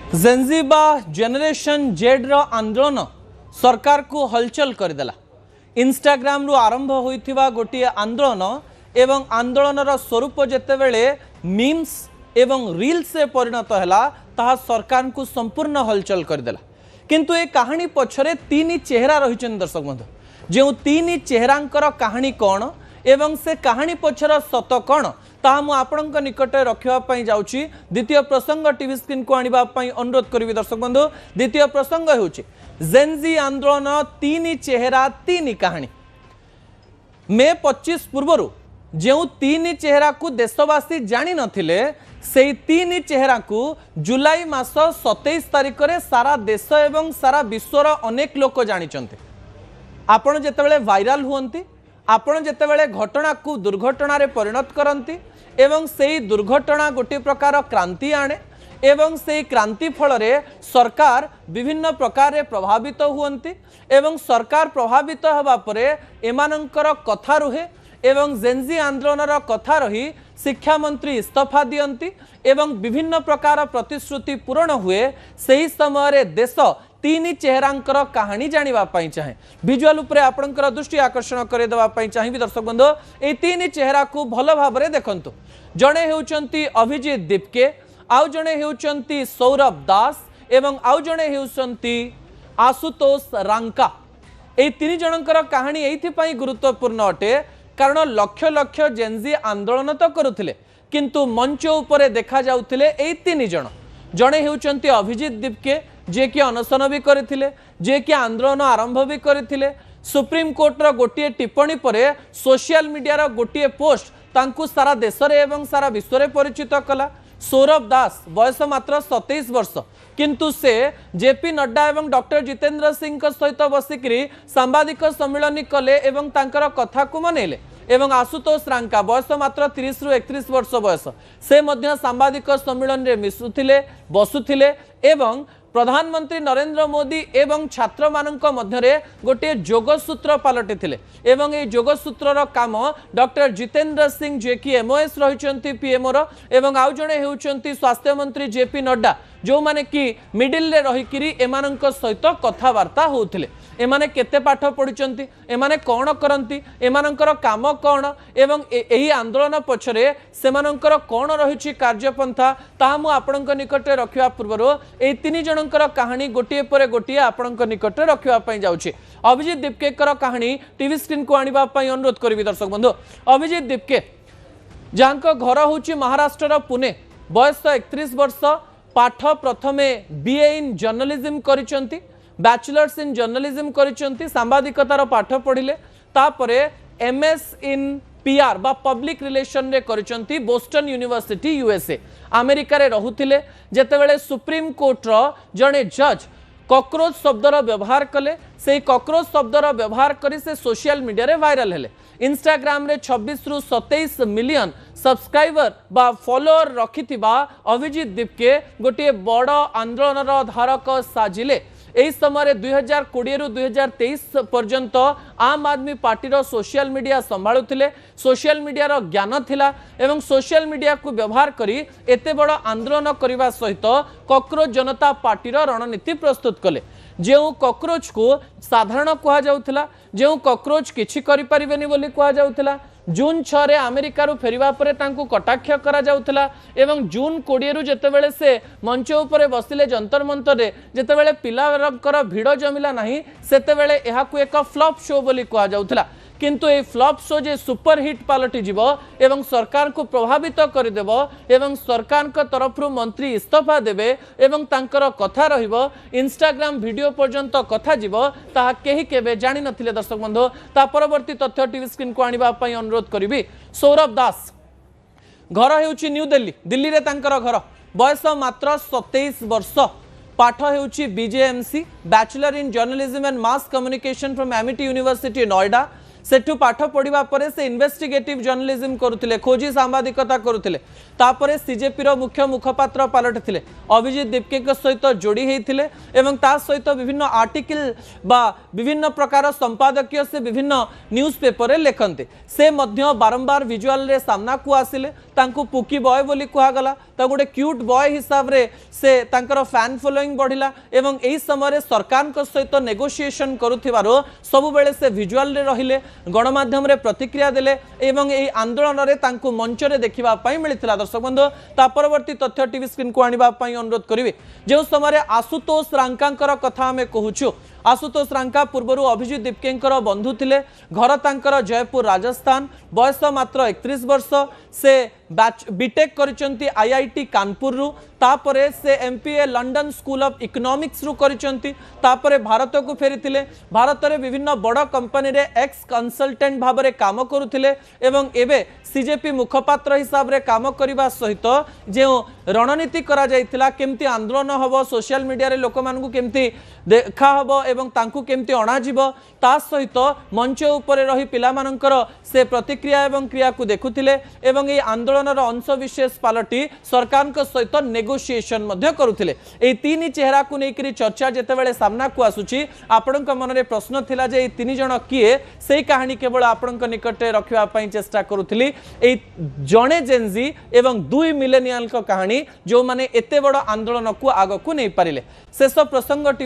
Gen Z बा generation Z रो आंदोलन सरकार को हलचल करदेला। इंस्टाग्राम रु आरंभ होइथिबा गोटे आंदोलन एवं आंदोलनर स्वरूप जेतेबेले मीम्स एवं रील्स से परिणत हैला ताहा सरकार को संपूर्ण हलचल करदेला। किंतु ए कहानी पछरे तीन चेहरा रहिछन दर्शक बंधु, जो तीन चेहरांकर कहानी कौन एवं से कहानी पछर सत कौन ताहा मु आपणक निकट रखिबा जाउछि। द्वितीय प्रसंग टीवी स्क्रीन को आनिबा पई अनुरोध करिवि दर्शक बंधु। द्वितीय प्रसंग हेउछि जेनजी आंदोलन तीन चेहरा तीन कहानी। मे 25 पूर्वरु जो तीन चेहरा को देशवासी जानी नथिले से तीन चेहरा को जुलाई मास 27 तारिख रे सारा देश एवं सारा विश्वर अनेक लोक जानिचंते। आपण जेतेबेले वायरल हुअंती, आपण जेतेबेले घटना को दुर्घटना रे परिणत करंती एवं सेही दुर्घटना गोटे प्रकार क्रांति आने एवं से क्रांति फल रे सरकार विभिन्न प्रकार रे प्रभावित हुअंती एवं सरकार प्रभावित हवा परे एमानंकर कथा रुहे एवं जेनजी आंदोलनर कथा रही शिक्षा मंत्री इस्तीफा दियंती एवं विभिन्न प्रकार प्रतिश्रुति पूरण हुए। सही समय रे देश तीन चेहरांकर कहानी जानिबा पई चाहे। विजुअल उपरे आपनकर दृष्टि आकर्षण करे देबा पई चाहिबी दर्शक बंधु। ए तीन चेहरा को भल भाबरे देखंतु। जणे हेउचंती अभिजीत दीपके, आउ जणे हेउचंती सौरभ दास एवं आउ जणे हेउचंती आशुतोष रांका। ए तीन जनकर कहानी एथि पई गुरुत्वपूर्ण अटे कारण लक्ष लक्ष जेनजी आंदोलन तो करुथिले किंतु मंच उपरे देखा जाउथिले ए तीन जण। जणे हेउचंती अभिजीत दीपके जे कि अनशन भी करथिले, जे कि आंदोलन आरंभ भी करथिले। सुप्रीम कोर्ट रो गोटिए टिप्पणी परे सोशल मीडिया रो गोटिए पोस्ट तांकु सारा देश रे एवं सारा विश्व रे परिचित कला। सौरभ दास बयस मात्र 27 वर्ष किंतु से जेपी नड्डा एवं डॉक्टर जितेंद्र सिंह सहित बसिकी सांबादिक सम्मिलन कले एवं तांकर कथा को मनैले। एवं आशुतोष रांका बयस मात्र 30 रु 31 वर्ष बयस से मध्य सांबादिक सम्मिलन रे मिसुथिले बसुथिले एवं प्रधानमंत्री नरेंद्र मोदी एवं छात्र मानक मध्यरे गोटे जोगसूत्र पलटिथिले एवं ए जोगसूत्रर काम डॉक्टर जितेंद्र सिंह जे कि एमओएस रहिचंती पीएमओ रो एवं आउ जणे हेउचंती स्वास्थ्य मंत्री जेपी नड्डा जो माने कि मिडिल रे रहिकिरी एमानंक सहित कथावार्ता होउथिले। एमाने केते पाठ पढिचंती, एमाने कोन करंती, एमानंकर काम कोन एवं एही आंदोलन पछरे सेमानंकर कोन रहिछि कार्यपंथा ता मु आपणक निकट रखिबा पूर्वरो ए तीन जनकर कहानी गोटिए परे गोटिए आपणक निकट रखिबा पई जाउछि। अभिजीत दीपकेकर कहानी टीवी स्क्रीन को आनिबा पई अनुरोध करिवि दर्शक बंधु। अभिजीत दीपके जांको घर होछि महाराष्ट्र पुणे, बयस 31 वर्ष, पाठ प्रथमे बीए इन जर्नलिज्म करिसंती, बैचलर्स इन जर्नलिज्म करिसंती, सांबादिकतार पाठ पढ़िले, तापरे एमएस इन पीआर बा पब्लिक रिलेशन रे करिसंती बोस्टन यूनिवर्सिटी यूएसए। अमेरिका रे रहुथिले जेतेबेले सुप्रीम कोर्ट रो जणे जज कॉकरोच शब्दर व्यवहार कले, से कॉकरोच शब्दर व्यवहार करी से सोशल मीडिया रे वायरल हेले। इंस्टाग्राम रे 26 रु 27 मिलियन सब्सक्राइबर बा फॉलोअर रखिथिबा अभिजीत दीपके गोटे बड़ आंदोलनर धारक साजिले। एही समय 2020 रु 2023 पर्यंत आम आदमी पार्टी रो सोशल मीडिया संभाळुथिले। सोशल मीडिया रो ज्ञान थिला एवं सोशल मीडिया को व्यवहार करी एते बड़ आंदोलन करबा सहित कॉकरोच जनता पार्टी रो रणनीति प्रस्तुत कले। जो कॉकरोच को साधारण कहा जाउथिला, जो कॉकरोच किछि करि परिबेनी बोली कहा जाउथिला, जून 6 रे अमेरिका रु फेरिबा परे तांकु कटाक्ष करा जाउथिला एवं जून 20 रु जेतेबेले से मंच उपरे बसिले जंतर मंतर रे जेतेबेले पिलारकर भिड़ जमिला नाही सेतेबेले एहाकु एक फ्लॉप शो बोली कहा जाउथिला। किंतु ए फ्लॉप शो जे सुपर हिट पलटि जीवो एवं सरकार को प्रभावित कर देबो एवं सरकार को तरफ रु मंत्री इस्तीफा देबे एवं तांकर कथा रहिबो इंस्टाग्राम वीडियो पर्यंत कथा जीवो ताहा केही केबे जानि नथिले। दर्शक बंधु ता परवर्ती तथ्य टीवी स्क्रीन को आनिबा पई अनुरोध करिवि। सौरभ दास घर हेउछि न्यू दिल्ली, दिल्ली रे तांकर घर, बयस मात्र 27 वर्ष, पाठ हेउछि BJMC bachelor in journalism and mass communication from Amity University Noida. सेठू पाठ पढ़ा पर से इन्वेस्टिगेटिव जर्नलिज्म करुले, खोजी सांबादिकता करुले, तापर सीजेपी मुख्य मुखपात्र पलटि अभिजित दीप्के सहित जोड़ी होते एवं ता सहित विभिन्न आर्टिकल बा विभिन्न प्रकार संपादकीय से विभिन्न न्यूज पेपर लेखन्ते से मध्य बारंबार विजुअल रे सामना को आसिले तांको पुकी बॉय बोली कहगला गोटे क्यूट बॉय हिसाब रे से तांकर फैन फॉलोइंग बढ़िला एवं एही समय सरकार सहित नेगोशिएशन करुथिबारो सब बेले से विजुअल रे रहिले गणमाध्यम रे प्रतिक्रिया देले एवं एही आंदोलन रे तांको मंच रे देखिबा पई मिलिथिला। दर्शक बंधु ता परवर्ती तथ्य टीवी स्क्रीन को आनिबा पई अनुरोध करिवे जे समय आशुतोष रांकांकर कथा हमें कहूछु। आशुतोष रांका पूर्वर अभिजित दीप्केंकर बंधु थिले, घर तांकर जयपुर राजस्थान, बयस मात्र 31 वर्ष, से बीटेक करिसंती आईआईटी कानपुर रु, तापरे से MPa London school of economics रु करिसंती, तापरे भारत को फेरिथिले, भारत रे विभिन्न बड़ कंपनी रे एक्स कंसल्टेंट भाव रे काम करुथिले एवं एबे सीजेपी मुखपात्र हिसाब रे काम करिबा सहित जे रणनीति करा जायतिला केमती आंदोलन हबो, सोशल मीडिया रे लोक मानकु केमती देखा हबो एवं तांकु केमती अणा जीवो ता सहित मंच ऊपर रही पिला मानकर से प्रतिक्रिया एवं क्रिया को देखुथिले एवं ए आंदोलन रो अंश विशेष पालटी सरकार को सहित नेगोशिएशन मध्य करुथिले। ए तीन चेहरा को नेकरी चर्चा जेतेबेले सामना को आसुची आपनक मन रे प्रश्न थिला जे ए तीन जण किए सेही कहानी केवल आपनक निकट रखिबा पई चेष्टा करुथिली। ए जणे जेनजी एवं दुई मिलेनियल को कहानी जो माने एते बड़ आंदोलन को आगो को नै पारिले। शेष प्रसंग